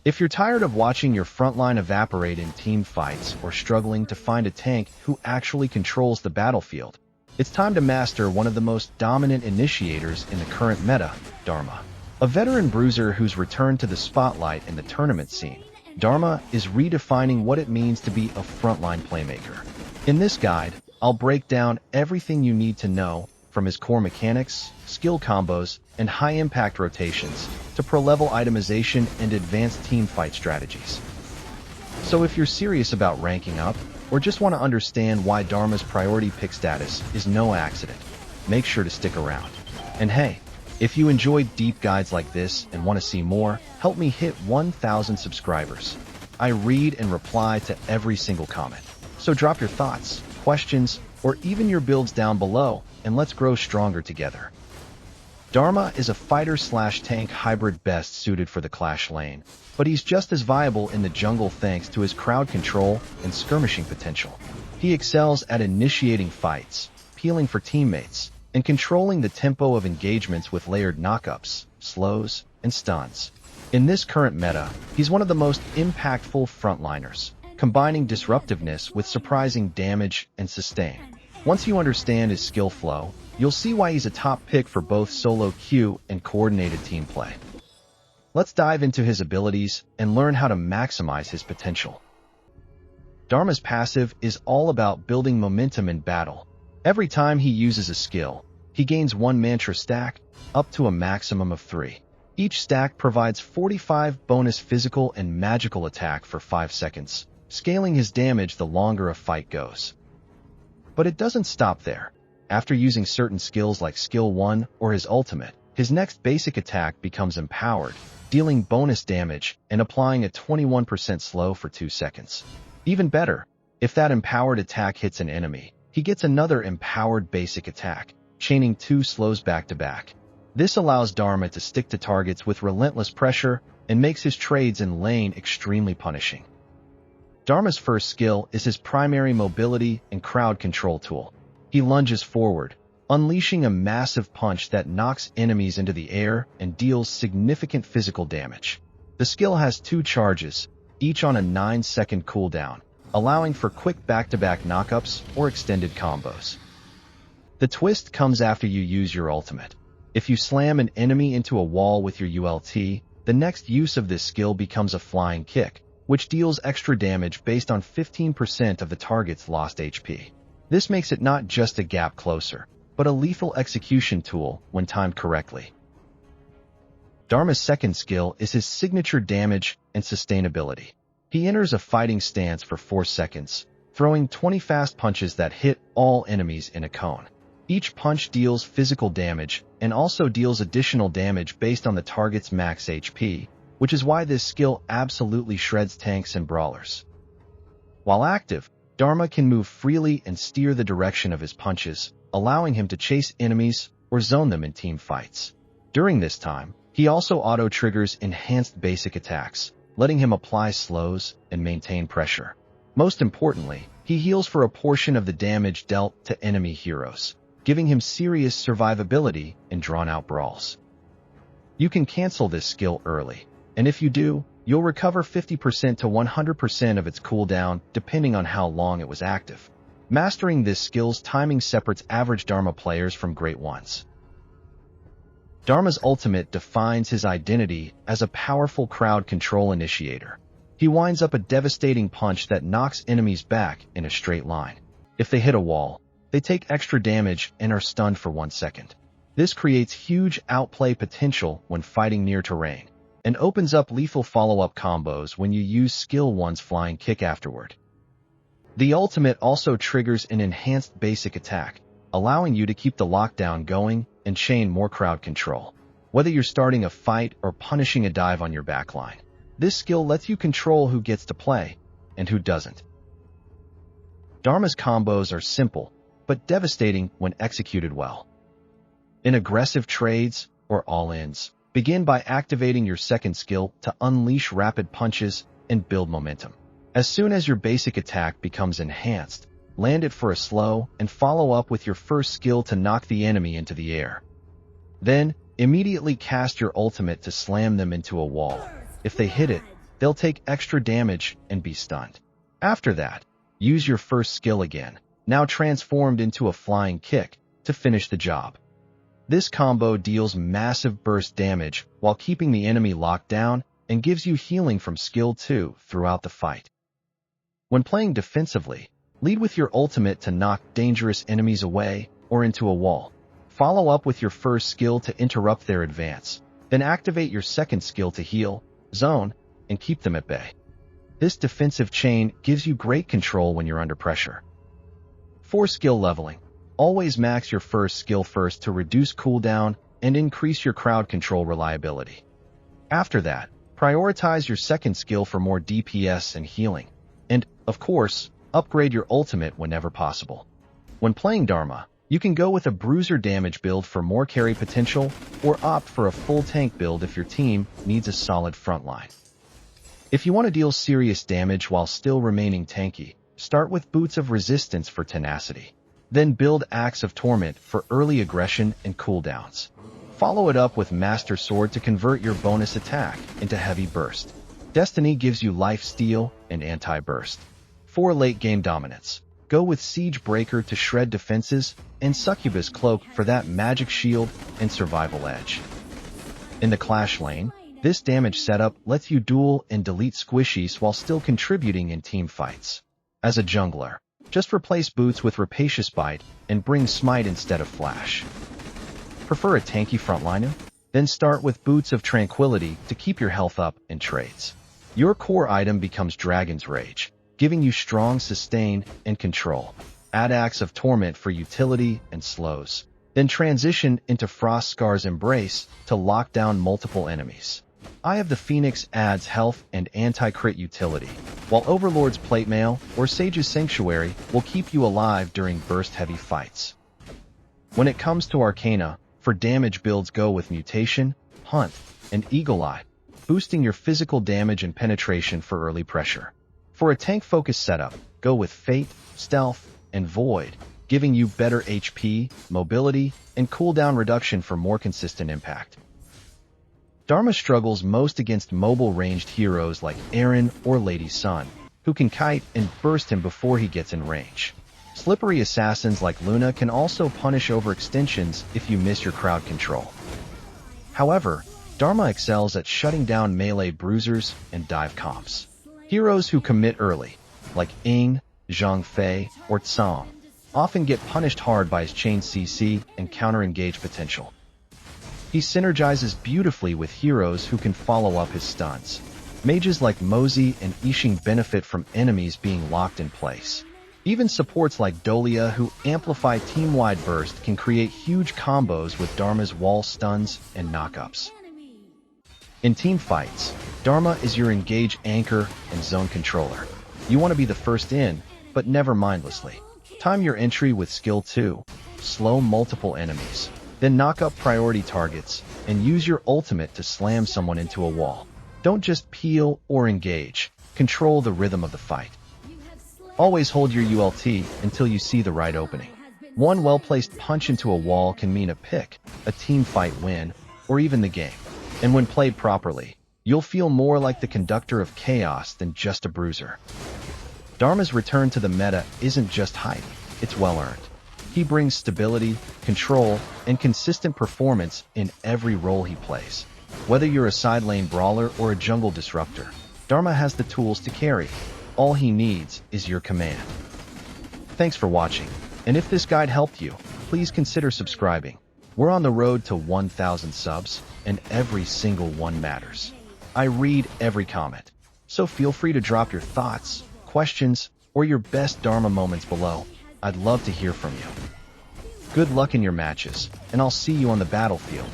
If you're tired of watching your frontline evaporate in team fights or struggling to find a tank who actually controls the battlefield, it's time to master one of the most dominant initiators in the current meta, Dharma. A veteran bruiser who's returned to the spotlight in the tournament scene, Dharma is redefining what it means to be a frontline playmaker. In this guide, I'll break down everything you need to know, from his core mechanics, skill combos, and high-impact rotations, to pro-level itemization and advanced teamfight strategies. So if you're serious about ranking up, or just want to understand why Dharma's priority pick status is no accident, make sure to stick around. And hey, if you enjoyed deep guides like this and want to see more, help me hit 1,000 subscribers. I read and reply to every single comment. So drop your thoughts, questions, or even your builds down below, and let's grow stronger together. Dharma is a fighter/tank hybrid best suited for the clash lane, but he's just as viable in the jungle thanks to his crowd control and skirmishing potential. He excels at initiating fights, peeling for teammates, and controlling the tempo of engagements with layered knockups, slows, and stuns. In this current meta, he's one of the most impactful frontliners, combining disruptiveness with surprising damage and sustain. Once you understand his skill flow, you'll see why he's a top pick for both solo queue and coordinated team play. Let's dive into his abilities and learn how to maximize his potential. Dharma's passive is all about building momentum in battle. Every time he uses a skill, he gains 1 mantra stack, up to a maximum of 3. Each stack provides 45 bonus physical and magical attack for 5 seconds, scaling his damage the longer a fight goes. But it doesn't stop there. After using certain skills like Skill 1 or his ultimate, his next basic attack becomes empowered, dealing bonus damage and applying a 21% slow for 2 seconds. Even better, if that empowered attack hits an enemy, he gets another empowered basic attack, chaining 2 slows back to back. This allows Dharma to stick to targets with relentless pressure and makes his trades in lane extremely punishing. Dharma's first skill is his primary mobility and crowd control tool. He lunges forward, unleashing a massive punch that knocks enemies into the air and deals significant physical damage. The skill has 2 charges, each on a 9-second cooldown, allowing for quick back-to-back knockups or extended combos. The twist comes after you use your ultimate. If you slam an enemy into a wall with your ULT, the next use of this skill becomes a flying kick, which deals extra damage based on 15% of the target's lost HP. This makes it not just a gap closer, but a lethal execution tool when timed correctly. Dharma's second skill is his signature damage and sustainability. He enters a fighting stance for 4 seconds, throwing 20 fast punches that hit all enemies in a cone. Each punch deals physical damage and also deals additional damage based on the target's max HP, which is why this skill absolutely shreds tanks and brawlers. While active, Dharma can move freely and steer the direction of his punches, allowing him to chase enemies or zone them in team fights. During this time, he also auto-triggers enhanced basic attacks, letting him apply slows and maintain pressure. Most importantly, he heals for a portion of the damage dealt to enemy heroes, giving him serious survivability in drawn-out brawls. You can cancel this skill early, and if you do, you'll recover 50% to 100% of its cooldown depending on how long it was active. Mastering this skill's timing separates average Dharma players from great ones. Dharma's ultimate defines his identity as a powerful crowd control initiator. He winds up a devastating punch that knocks enemies back in a straight line. If they hit a wall, they take extra damage and are stunned for 1 second. This creates huge outplay potential when fighting near terrain, and opens up lethal follow-up combos when you use Skill 1's flying kick afterward. The ultimate also triggers an enhanced basic attack, allowing you to keep the lockdown going and chain more crowd control. Whether you're starting a fight or punishing a dive on your backline, this skill lets you control who gets to play and who doesn't. Dharma's combos are simple, but devastating when executed well. In aggressive trades or all-ins, begin by activating your second skill to unleash rapid punches and build momentum. As soon as your basic attack becomes enhanced, land it for a slow and follow up with your first skill to knock the enemy into the air. Then, immediately cast your ultimate to slam them into a wall. If they hit it, they'll take extra damage and be stunned. After that, use your first skill again, now transformed into a flying kick, to finish the job. This combo deals massive burst damage while keeping the enemy locked down and gives you healing from skill 2 throughout the fight. When playing defensively, lead with your ultimate to knock dangerous enemies away or into a wall. Follow up with your first skill to interrupt their advance. Then activate your second skill to heal, zone, and keep them at bay. This defensive chain gives you great control when you're under pressure. For skill leveling, always max your first skill first to reduce cooldown and increase your crowd control reliability. After that, prioritize your second skill for more DPS and healing. And, of course, upgrade your ultimate whenever possible. When playing Dharma, you can go with a bruiser damage build for more carry potential, or opt for a full tank build if your team needs a solid frontline. If you want to deal serious damage while still remaining tanky, start with Boots of Resistance for tenacity. Then build Axe of Torment for early aggression and cooldowns. Follow it up with Master Sword to convert your bonus attack into heavy burst. Destiny gives you life steal and anti-burst. For late-game dominance, go with Siege Breaker to shred defenses and Succubus Cloak for that magic shield and survival edge. In the Clash lane, this damage setup lets you duel and delete squishies while still contributing in team fights. As a jungler, just replace Boots with Rapacious Bite and bring Smite instead of Flash. Prefer a tanky frontliner? Then start with Boots of Tranquility to keep your health up in trades. Your core item becomes Dragon's Rage, giving you strong sustain and control. Add Axe of Torment for utility and slows. Then transition into Frost Scar's Embrace to lock down multiple enemies. Eye of the Phoenix adds health and anti-crit utility, while Overlord's Plate Mail or Sage's Sanctuary will keep you alive during burst-heavy fights. When it comes to Arcana, for damage builds go with Mutation, Hunt, and Eagle Eye, boosting your physical damage and penetration for early pressure. For a tank-focused setup, go with Fate, Stealth, and Void, giving you better HP, mobility, and cooldown reduction for more consistent impact. Dharma struggles most against mobile ranged heroes like Aaron or Lady Sun, who can kite and burst him before he gets in range. Slippery assassins like Luna can also punish overextensions if you miss your crowd control. However, Dharma excels at shutting down melee bruisers and dive comps. Heroes who commit early, like Ying, Zhang Fei, or Tsang, often get punished hard by his chain CC and counter-engage potential. He synergizes beautifully with heroes who can follow up his stuns. Mages like Mosey and Yixing benefit from enemies being locked in place. Even supports like Dolia who amplify team-wide burst can create huge combos with Dharma's wall stuns and knockups. In team fights, Dharma is your engage anchor and zone controller. You want to be the first in, but never mindlessly. Time your entry with skill 2, slow multiple enemies, then knock up priority targets, and use your ultimate to slam someone into a wall. Don't just peel or engage, control the rhythm of the fight. Always hold your ULT until you see the right opening. One well-placed punch into a wall can mean a pick, a team fight win, or even the game. And when played properly, you'll feel more like the conductor of chaos than just a bruiser. Dharma's return to the meta isn't just hype, it's well-earned. He brings stability, control, and consistent performance in every role he plays. Whether you're a side lane brawler or a jungle disruptor, Dharma has the tools to carry. All he needs is your command. Thanks for watching, and if this guide helped you, please consider subscribing. We're on the road to 1,000 subs, and every single one matters. I read every comment, so feel free to drop your thoughts, questions, or your best Dharma moments below. I'd love to hear from you. Good luck in your matches, and I'll see you on the battlefield.